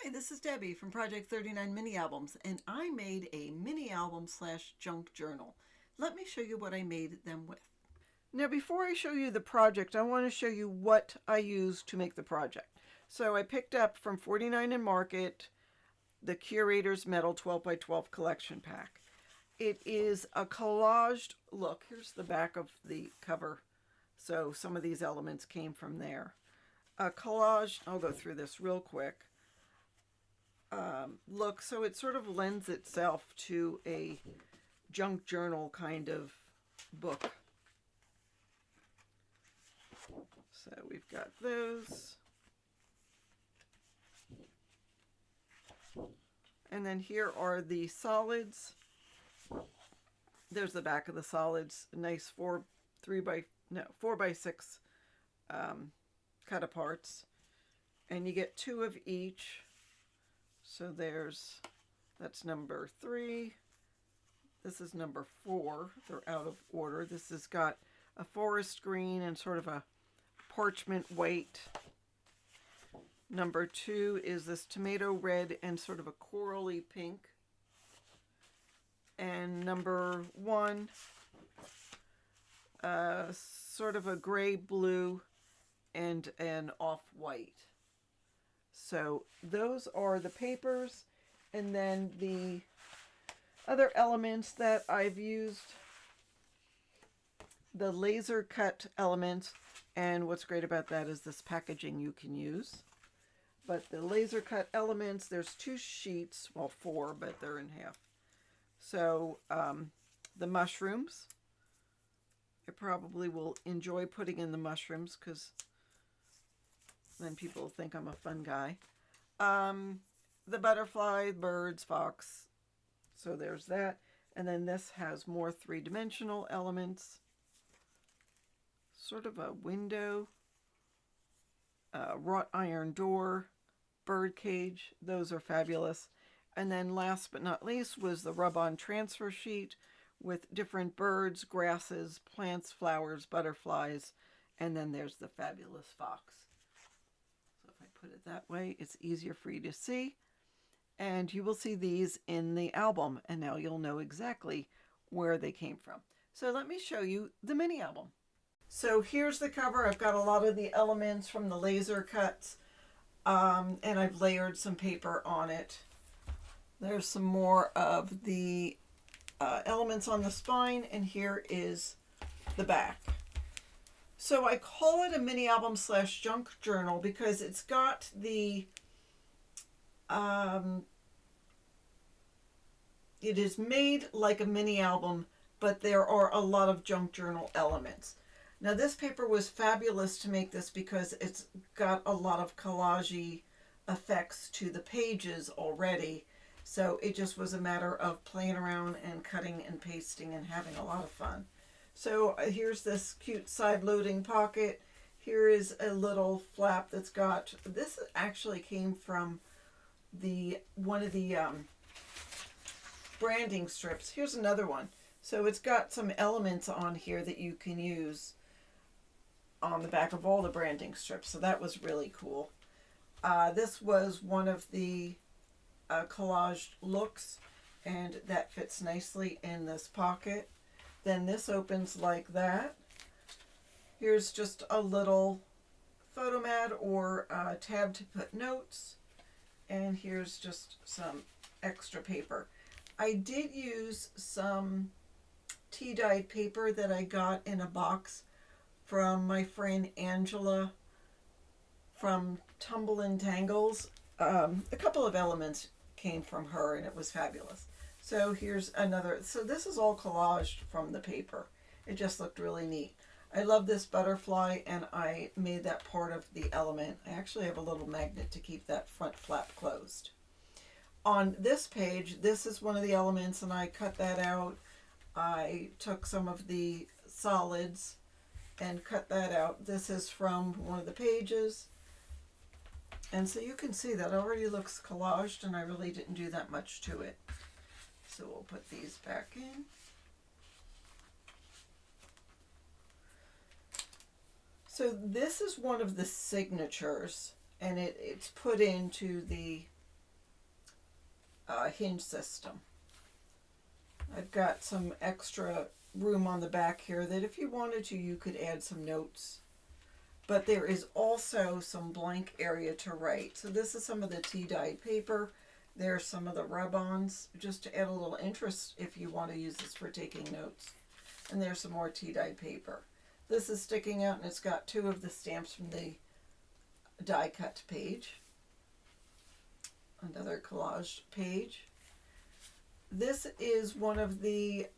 Hi, this is Debbie from Project 39 Mini Albums, and I made a mini album / junk journal. Let me show you what I made them with. Now, before I show you the project, I want to show you what I used to make the project. So I picked up from 49 and Market the Curators Meadow 12 by 12 collection pack. It is a collaged look. Here's the back of the cover. So some of these elements came from there. A collage, I'll go through this real quick. Look, so it sort of lends itself to a junk journal kind of book. So we've got those. And then here are the solids. There's the back of the solids. A nice 4 by 6 cut aparts. And you get 2 of each. So that's number 3. This is number 4. They're out of order. This has got a forest green and sort of a parchment white. Number 2 is this tomato red and sort of a corally pink. And number 1, sort of a gray blue and an off-white. So those are the papers, and then the other elements that I've used, the laser cut elements, and what's great about that is this packaging you can use. But the laser cut elements, there's 2 sheets, well 4, but they're in half. So the mushrooms, I probably will enjoy putting in the mushrooms because then people think I'm a fun guy. The butterfly, birds, fox. So there's that. And then this has more 3-dimensional elements. Sort of a window. Wrought iron door. Bird cage. Those are fabulous. And then last but not least was the rub-on transfer sheet with different birds, grasses, plants, flowers, butterflies. And then there's the fabulous fox. So if I put it that way, it's easier for you to see. And you will see these in the album. And now you'll know exactly where they came from. So let me show you the mini album. So here's the cover. I've got a lot of the elements from the laser cuts. And I've layered some paper on it. There's some more of the elements on the spine. And here is the back. So I call it a mini album / junk journal because it's got the, it is made like a mini album, but there are a lot of junk journal elements. Now this paper was fabulous to make this because it's got a lot of collage-y effects to the pages already. So it just was a matter of playing around and cutting and pasting and having a lot of fun. So here's this cute side loading pocket. Here is a little flap that's got, this actually came from one of the branding strips. Here's another one. So it's got some elements on here that you can use on the back of all the branding strips. So that was really cool. This was one of the collaged looks, and that fits nicely in this pocket. Then this opens like that. Here's just a little photo mat or a tab to put notes. And here's just some extra paper. I did use some tea-dyed paper that I got in a box from my friend Angela from Tumble and Tangles. A couple of elements came from her and it was fabulous. So here's another. So this is all collaged from the paper. It just looked really neat. I love this butterfly and I made that part of the element. I actually have a little magnet to keep that front flap closed. On this page, this is one of the elements and I cut that out. I took some of the solids and cut that out. This is from one of the pages. And so you can see that already looks collaged and I really didn't do that much to it. So we'll put these back in. So this is one of the signatures, and it's put into the hinge system. I've got some extra room on the back here that if you wanted to, you could add some notes. But there is also some blank area to write. So this is some of the tea-dyed paper. There's some of the rub-ons, just to add a little interest if you want to use this for taking notes. And there's some more tea-dyed paper. This is sticking out, and it's got 2 of the stamps from the die-cut page. Another collage page. This is one of the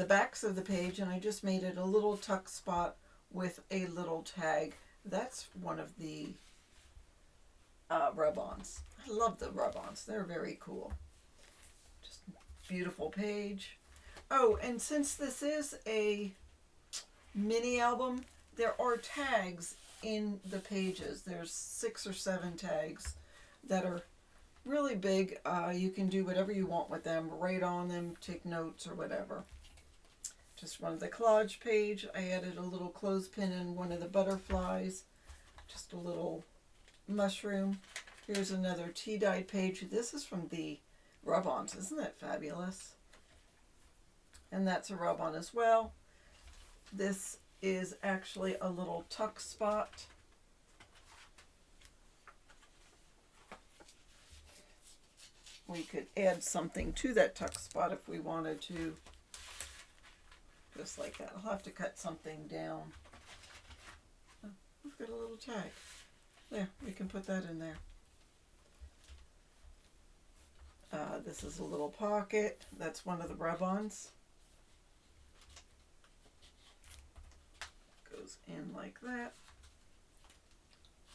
backs of the page, and I just made it a little tuck spot with a little tag. That's one of the rub-ons. I love the rub-ons. They're very cool. Just beautiful page. Oh, and since this is a mini album, there are tags in the pages. There's 6 or 7 tags that are really big. You can do whatever you want with them, write on them, take notes or whatever. Just one of the collage page. I added a little clothespin in one of the butterflies. Just a little mushroom. Here's another tea-dyed page. This is from the rub-ons. Isn't that fabulous? And that's a rub-on as well. This is actually a little tuck spot. We could add something to that tuck spot if we wanted to. Just like that. I'll have to cut something down. Oh, we've got a little tag. There, we can put that in there. This is a little pocket. That's one of the rub-ons. Goes in like that.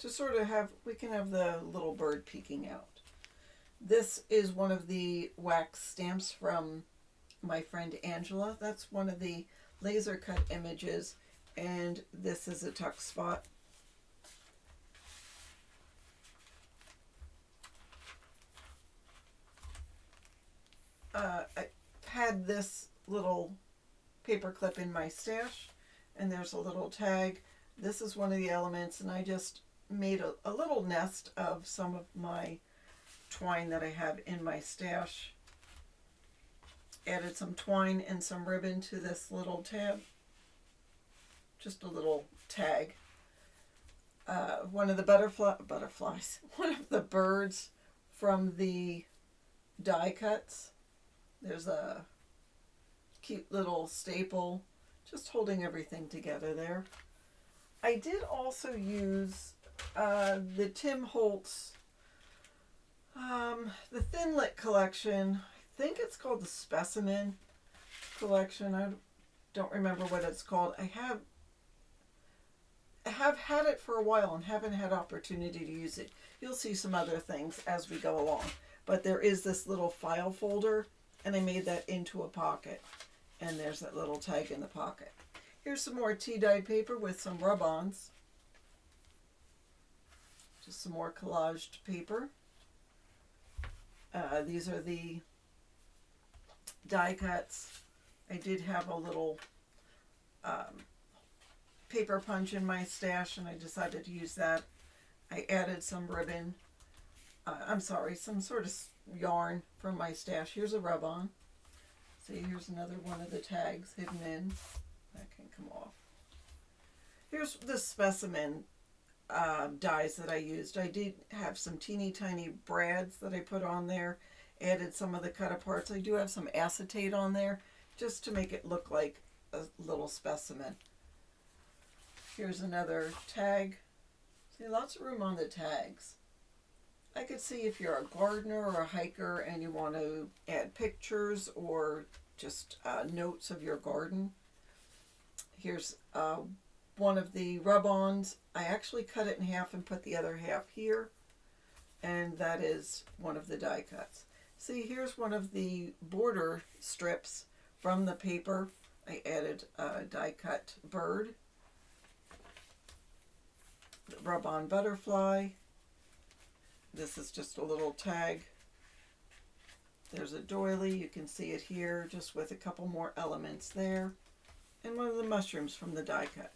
To sort of have, we can have the little bird peeking out. This is one of the wax stamps from my friend Angela. That's one of the laser cut images, and this is a tuck spot. I had this little paper clip in my stash, and there's a little tag. This is one of the elements, and I just made a little nest of some of my twine that I have in my stash. Added some twine and some ribbon to this little tab. Just a little tag. One of the butterflies, one of the birds from the die cuts. There's a cute little staple, just holding everything together there. I did also use the Tim Holtz, the Thinlit collection. I think it's called the Specimen collection. I don't remember what it's called. I have had it for a while and haven't had opportunity to use it. You'll see some other things as we go along. But there is this little file folder, and I made that into a pocket. And there's that little tag in the pocket. Here's some more tea-dyed paper with some rub-ons. Just some more collaged paper. These are the die cuts. I did have a little paper punch in my stash, and I decided to use that. I added some ribbon. Some sort of yarn from my stash. Here's a rub-on. See, here's another one of the tags hidden in. That can come off. Here's the Specimen dies that I used. I did have some teeny tiny brads that I put on there. Added some of the cut aparts. I do have some acetate on there just to make it look like a little specimen. Here's another tag. See, lots of room on the tags. I could see if you're a gardener or a hiker and you want to add pictures or just notes of your garden. Here's one of the rub-ons. I actually cut it in half and put the other half here. And that is one of the die cuts. See, here's one of the border strips from the paper. I added a die cut bird. The rub-on butterfly. This is just a little tag. There's a doily. You can see it here just with a couple more elements there. And one of the mushrooms from the die cut.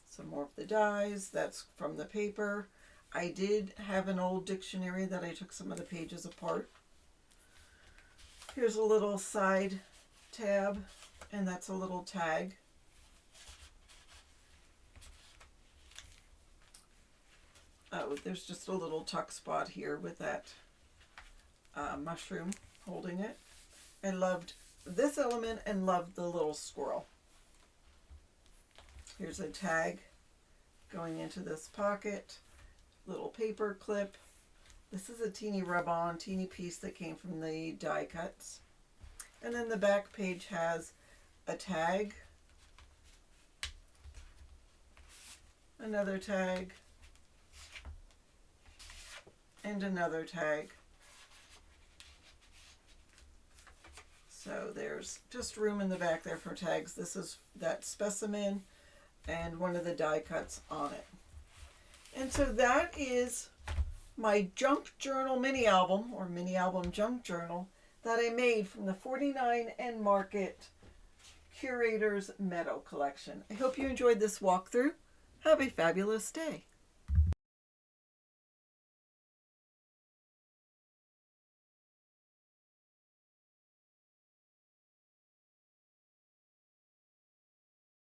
Some more of the dies. That's from the paper. I did have an old dictionary that I took some of the pages apart. Here's a little side tab, and that's a little tag. Oh, there's just a little tuck spot here with that mushroom holding it. I loved this element and loved the little squirrel. Here's a tag going into this pocket. Little paper clip. This is a teeny rub-on, teeny piece that came from the die cuts. And then the back page has a tag, another tag, and another tag. So there's just room in the back there for tags. This is that specimen and one of the die cuts on it. And so that is my Junk Journal mini album, or mini album Junk Journal, that I made from the 49 and Market Curators Meadow collection. I hope you enjoyed this walkthrough. Have a fabulous day.